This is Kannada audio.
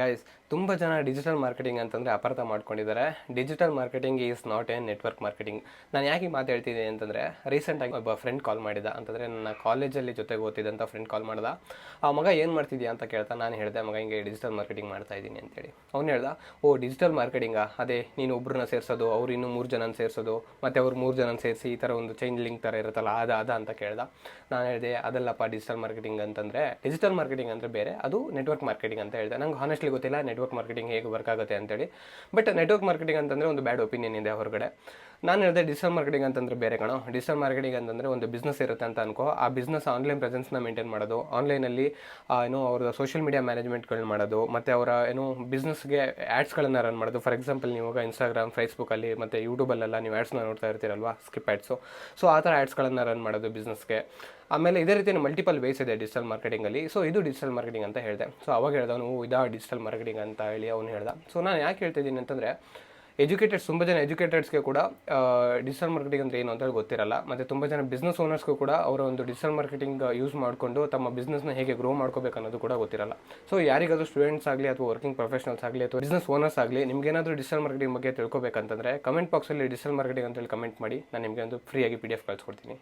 ಗೈಸ್, ತುಂಬ ಜನ ಡಿಜಿಟಲ್ ಮಾರ್ಕೆಟಿಂಗ್ ಅಂತಂದರೆ ಅಪಾರ್ಥ ಮಾಡ್ಕೊಂಡಿದ್ದಾರೆ. Digital marketing is not A network marketing. ನಾನು ಯಾಕೆ ಈ ಮಾತು ಹೇಳ್ತಿದ್ದೀನಿ ಅಂತಂದರೆ, ರೀಸೆಂಟಾಗಿ ಒಬ್ಬ ಫ್ರೆಂಡ್ ಕಾಲ್ ಮಾಡಿದ. ಅಂತಂದರೆ ನನ್ನ ಕಾಲೇಜಲ್ಲಿ ಜೊತೆಗೆ ಓದ್ತಿದ್ದಂಥ ಫ್ರೆಂಡ್ ಕಾಲ್ ಮಾಡ್ದ. ಆ ಮಗ ಏನು ಮಾಡ್ತಿದ್ಯಾ ಅಂತ ಕೇಳ್ತಾ ನಾನು ಹೇಳಿದೆ, ಮಗ ಹಿಂಗೆ ಡಿಜಿಟಲ್ ಮಾರ್ಕೆಟಿಂಗ್ ಮಾಡ್ತಾ ಇದ್ದೀನಿ ಅಂತೇಳಿ. ಅವ್ನು ಹೇಳ್ದ, ಓ ಡಿಜಿಟಲ್ ಮಾರ್ಕೆಟಿಂಗಾ, ಅದೇ ನೀನು ಒಬ್ಬರನ್ನ ಸೇರಿಸೋದು, ಅವ್ರು ಇನ್ನೂ 3 ಜನನ ಸೇರಿಸೋದು, ಮತ್ತು ಅವ್ರು 3 ಜನನ ಸೇರಿಸಿ ಈ ಥರ ಒಂದು ಚೈನ್ ಲಿಂಕ್ ಥರ ಇರುತ್ತಲ್ಲ, ಅದ ಅಂತ ಕೇಳ್ದ. ನಾನು ಹೇಳಿದೆ, ಅದಲ್ಲಪ್ಪ ಡಿಜಿಟಲ್ ಮಾರ್ಕೆಟಿಂಗ್ ಅಂತಂದರೆ, ಡಿಜಿಟಲ್ ಮಾರ್ಕೆಟಿಂಗ್ ಅಂದರೆ ಬೇರೆ, ಅದು ನೆಟ್ವರ್ಕ್ ಮಾರ್ಕೆಟಿಂಗ್ ಅಂತ ಹೇಳಿದೆ. ನಂಗೆ ಹಾನೆಸ್ಟ್ಲಿ ಗೊತ್ತಿಲ್ಲ ನೆಟ್ವರ್ಕ್ ಮಾರ್ಕೆಟಿಂಗ್ ಹೇಗೆ ವರ್ಕ್ ಆಗುತ್ತೆ ಅಂತೇಳಿ. ಬಟ್ ನೆಟ್ವರ್ಕ್ ಮಾರ್ಕೆಟಿಂಗ್ ಅಂತಂದರೆ ಒಂದು ಬ್ಯಾಡ್ ಒಪಿನಿಯನ್ ಇದೆ ಹೊರಗಡೆ. ನಾನು ಹೇಳಿದೆ, ಡಿಜಿಟಲ್ ಮಾರ್ಕೆಟಿಂಗ್ ಅಂತಂದರೆ ಬೇರೆ ಕಣೋ. ಡಿಜಿಟಲ್ ಮಾರ್ಕೆಟಿಂಗ್ ಅಂತಂದರೆ ಒಂದು ಬಿಸ್ನೆಸ್ ಇರುತ್ತೆ ಅಂತ ಅನ್ಕೋ. ಆ ಬಿಸ್ನೆಸ್ ಆನ್ಲೈನ್ ಪ್ರೆಸೆನ್ಸ್ನ ಮೇಂಟೈನ್ ಮಾಡೋದು, ಆನ್ಲೈನಲ್ಲಿ ಅವ್ರ ಸೋಷಿಯಲ್ ಮೀಡಿಯಾ ಮ್ಯಾನೇಜ್ಮೆಂಟ್ಗಳನ್ನ ಮಾಡೋದು, ಮತ್ತು ಅವರ ಬಿಸ್ನೆಸ್ಗೆ ಆ್ಯಡ್ಸ್ಗಳನ್ನು ರನ್ ಮಾಡೋದು. ಫಾರ್ ಎಕ್ಸಾಂಪಲ್, ನೀವು ಇನ್ಸ್ಟಾಗ್ರಾಮ್, ಫೇಸ್ಬುಕ್ಕಲ್ಲಿ ಮತ್ತು ಯೂಟ್ಯೂಬಲ್ಲೆಲ್ಲ ನೀವು ಆ್ಯಡ್ಸ್ನ ನೋಡ್ತಾ ಇರ್ತೀರಲ್ವಾ, ಸ್ಕಿಪ್ ಆ್ಯಡ್ಸು. ಸೊ ಆ ಥರ ಆ್ಯಡ್ಸ್ಗಳನ್ನು ರನ್ ಮಾಡೋದು ಬಿಸ್ನೆಸ್ಗೆ. ಆಮೇಲೆ ಇದೇ ರೀತಿ ಮಲ್ಟಿಪಲ್ ವೇಸ್ ಇದೆ ಡಿಜಿಟಲ್ ಮಾರ್ಕೆಟಿಂಗಲ್ಲಿ. ಸೊ ಇದು ಡಿಜಿಟಲ್ ಮಾರ್ಕೆಟಿಂಗ್ ಅಂತ ಹೇಳಿದೆ. ಸೊ ಅವಾಗ ಹೇಳ್ದ ಅವನು, ಇದಾ ಡಿಜಿಟಲ್ ಮಾರ್ಕೆಟಿಂಗ್ ಅಂತ ಹೇಳಿ ಅವನು ಹೇಳ್ದ. ಸೊ ನಾನು ಯಾಕೆ ಹೇಳ್ತಿದ್ದೀನಿ ಅಂತಂದರೆ, ತುಂಬ ಜನ ಎಜುಕೇಟೆಡ್ಸ್ಗೆ ಕೂಡ ಡಿಜಿಟಲ್ ಮಾರ್ಕೆಟಿಂಗ್ ಅಂದರೆ ಏನು ಅಂತೇಳಿ ಗೊತ್ತಿರಲ್ಲ. ಮತ್ತು ತುಂಬ ಜನ ಬಿಸ್ನೆಸ್ ಓನರ್ಸ್ಗೂ ಕೂಡ ಅವರ ಒಂದು ಡಿಜಿಟಲ್ ಮಾರ್ಕೆಟಿಂಗ್ ಯೂಸ್ ಮಾಡಿಕೊಂಡು ತಮ್ಮ ಬಿಸ್ನೆಸ್ನ ಹೇಗೆ ಗ್ರೋ ಮಾಡ್ಕೋಬೇಕು ಅನ್ನೋದು ಕೂಡ ಗೊತ್ತಿರಲ್ಲ. ಸೊ ಯಾರಿಗಾದರೂ ಸ್ಟೂಡೆಂಟ್ಸ್ ಆಗಲಿ ಅಥವಾ ವರ್ಕಿಂಗ್ ಪ್ರೊಫೆಷನಲ್ಸ್ ಆಗಲಿ ಅಥವಾ ಬಿಸ್ನೆಸ್ ಓನರ್ಸ್ ಆಗಲಿ, ನಿಮಗೇನಾದರೂ ಡಿಜಿಟಲ್ ಮಾರ್ಕೆಟಿಂಗ್ ಬಗ್ಗೆ ತಿಳ್ಕೊಬೇಕಂತಂದರೆ ಕಮೆಂಟ್ ಬಾಕ್ಸಲ್ಲಿ ಡಿಜಿಟಲ್ ಮಾರ್ಕೆಟಿಂಗ್ ಅಂತೇಳಿ ಕಮೆಂಟ್ ಮಾಡಿ. ನಾನು ನಿಮಗೆ ಒಂದು ಫ್ರೀಯಾಗಿ PDF ಕಳಿಸ್ಕೊಡ್ತೀನಿ.